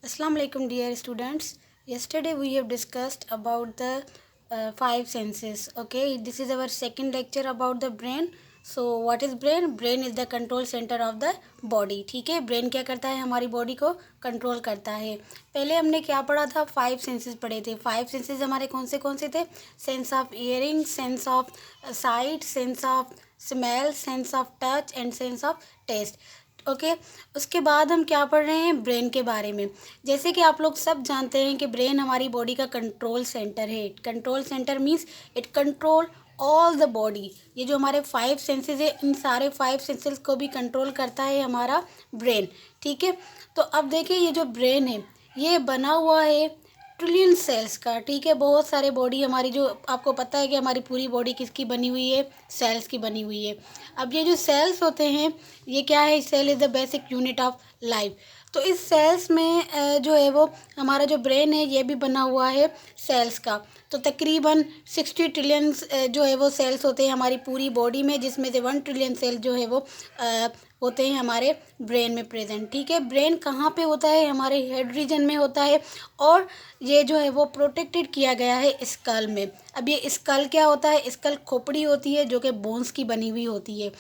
Assalamu alaikum dear students. Yesterday we have discussed about the five senses. Okay, this is our second lecture about the brain. So what is brain? Brain is the control center of the body. ठीक है, brain क्या करता है, हमारी body को control करता है. पहले हमने क्या पढ़ा था, फाइव सेंसेस पढ़े थे. फाइव सेंसेस हमारे कौन से थे? Sense of hearing, sense of sight, sense of smell, sense of touch and sense of taste. Okay उसके बाद हम क्या पढ़ रहे हैं, ब्रेन के बारे में. जैसे कि आप लोग सब जानते हैं कि ब्रेन हमारी बॉडी का कंट्रोल सेंटर है. Control centre means it control all the body. ये जो हमारे फाइव सेंसेस है, इन सारे फाइव सेंसेस को भी कंट्रोल करता है हमारा ब्रेन. ठीक है, तो अब देखिए ये जो ब्रेन है ये बना हुआ है ट्रिलियन सेल्स का. ठीक है, बहुत सारे बॉडी हमारी, जो आपको पता है कि हमारी पूरी बॉडी किसकी बनी हुई है, सेल्स की बनी हुई है. अब ये जो सेल्स होते हैं ये क्या है, cell is the basic unit of life. तो इस सेल्स में जो है वो हमारा जो ब्रेन है ये भी बना हुआ है सेल्स का. तो तकरीबन 60 ट्रिलियन जो है वो सेल्स होते हैं हमारी पूरी बॉडी में, जिसमें से 1 ट्रिलियन सेल जो है वो होते हैं हमारे ब्रेन में प्रेजेंट. ठीक है, ब्रेन कहाँ पे होता है, हमारे हेड रीजन में होता है, और ये जो है वो प्रोटेक्टेड किया गया है स्कल में. अब ये स्कल क्या होता है, स्कल खोपड़ी होती है जो कि बोन्स की बनी हुई होती है.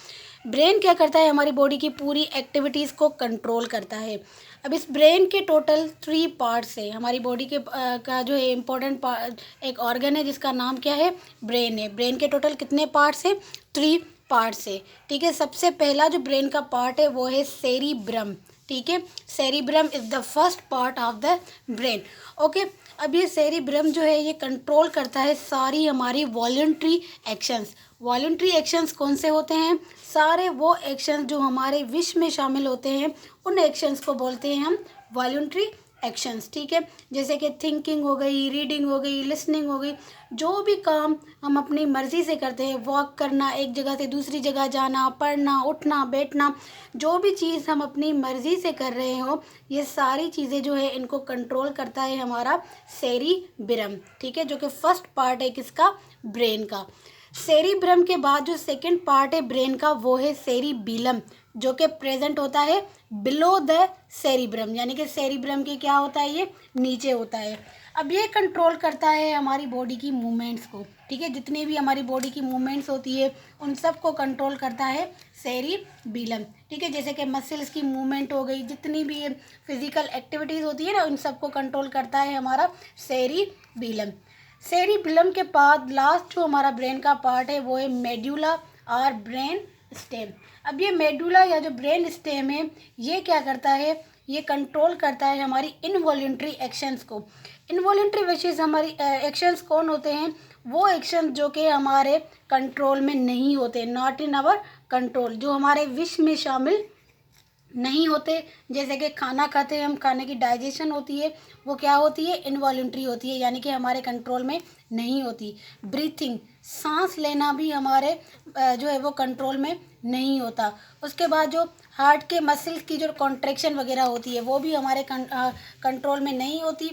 ब्रेन क्या करता है, हमारी बॉडी की पूरी एक्टिविटीज़ को कंट्रोल करता है. अब इस ब्रेन के टोटल 3 पार्ट्स है. हमारी बॉडी के का जो है इम्पोर्टेंट पार्ट एक ऑर्गन है जिसका नाम क्या है, ब्रेन है. ब्रेन के टोटल कितने पार्ट्स हैं, 3 पार्ट्स है. ठीक है, सबसे पहला जो ब्रेन का पार्ट है वो है सेरिब्रम. ठीक है, cerebrum is the first part of the brain. Okay, अब ये सेरिब्रम जो है ये कंट्रोल करता है सारी हमारी वॉलंटरी एक्शंस. वॉलंटरी एक्शंस कौन से होते हैं, सारे वो एक्शंस जो हमारे विश में शामिल होते हैं, उन एक्शंस को बोलते हैं हम वॉलंटरी एक्शंस. ठीक है, जैसे कि थिंकिंग हो गई, रीडिंग हो गई, लिसनिंग हो गई. जो भी काम हम अपनी मर्ज़ी से करते हैं, वॉक करना, एक जगह से दूसरी जगह जाना, पढ़ना, उठना, बैठना, जो भी चीज़ हम अपनी मर्ज़ी से कर रहे हो, ये सारी चीज़ें जो है इनको कंट्रोल करता है हमारा सेरिब्रम. ठीक है, जो कि फर्स्ट पार्ट है किसका, ब्रेन का. सेरिब्रम के बाद जो सेकंड पार्ट है ब्रेन का वो है सेरिबीलम, जो कि प्रेजेंट होता है बिलो द सेरिब्रम, यानी कि सेरिब्रम के क्या होता है, ये नीचे होता है. अब ये कंट्रोल करता है हमारी बॉडी की मूवमेंट्स को. ठीक है, जितनी भी हमारी बॉडी की मूवमेंट्स होती है उन सब को कंट्रोल करता है सेरिबीलम. ठीक है, जैसे कि मसल्स की मूवमेंट हो गई, जितनी भी फिजिकल एक्टिविटीज़ होती है ना, उन सब को कंट्रोल करता है हमारा सेरिबीलम. सेरिबेलम के बाद लास्ट जो हमारा ब्रेन का पार्ट है वो है मेडुला और ब्रेन स्टेम. अब ये मेडुला या जो ब्रेन स्टेम है ये क्या करता है, ये कंट्रोल करता है हमारी इनवॉल्यूंटरी एक्शंस को. इनवॉल्यूंटरी विशेष हमारी एक्शंस कौन होते हैं, वो एक्शन जो कि हमारे कंट्रोल में नहीं होते, नॉट इन आवर कंट्रोल, जो हमारे विश में शामिल नहीं होते. जैसे कि खाना खाते हैं हम, खाने की डाइजेशन होती है, वो क्या होती है, इनवॉल्यूंटरी होती है, यानी कि हमारे कंट्रोल में नहीं होती. ब्रीथिंग, सांस लेना भी हमारे जो है वो कंट्रोल में नहीं होता. उसके बाद जो हार्ट के मसल्स की जो कॉन्ट्रैक्शन वगैरह होती है वो भी हमारे कंट्रोल में नहीं होती.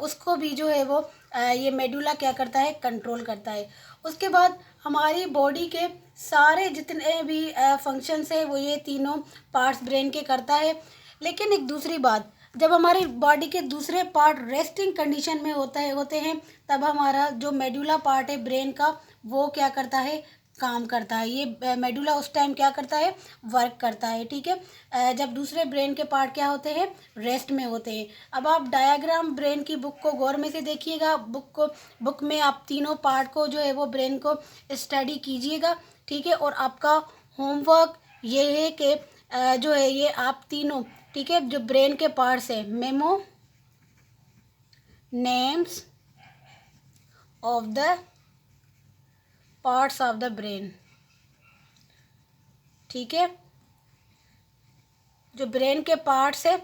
उसको भी जो है वो ये मेडुला क्या करता है, कंट्रोल करता है. उसके बाद हमारी बॉडी के सारे जितने भी फंक्शंस है वो ये तीनों पार्ट्स ब्रेन के करता है. लेकिन एक दूसरी बात, जब हमारी बॉडी के दूसरे पार्ट रेस्टिंग कंडीशन में होते हैं, तब हमारा जो मेडुला पार्ट है ब्रेन का वो क्या करता है, काम करता है. ये मेडुला उस टाइम क्या करता है, वर्क करता है. ठीक है, जब दूसरे ब्रेन के पार्ट क्या होते हैं, रेस्ट में होते हैं. अब आप डायग्राम ब्रेन की बुक को गौर में से देखिएगा, बुक में आप तीनों पार्ट को जो है वो ब्रेन को स्टडी कीजिएगा. ठीक है, और आपका होमवर्क ये है कि जो है ये आप तीनों, ठीक है, जो ब्रेन के पार्ट्स है, memo names of the parts of the brain. ठीक है, जो ब्रेन के पार्ट्स है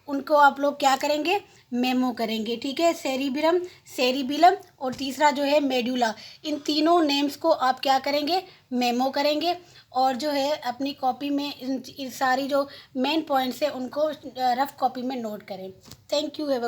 उनको आप लोग क्या करेंगे, मेमो करेंगे. ठीक है, सेरिब्रम, सेरिबेलम और तीसरा जो है मेडुला, इन तीनों नेम्स को आप क्या करेंगे, मेमो करेंगे. और जो है अपनी कॉपी में इन सारी जो मेन पॉइंट्स है उनको रफ कॉपी में नोट करें. Thank you, have a good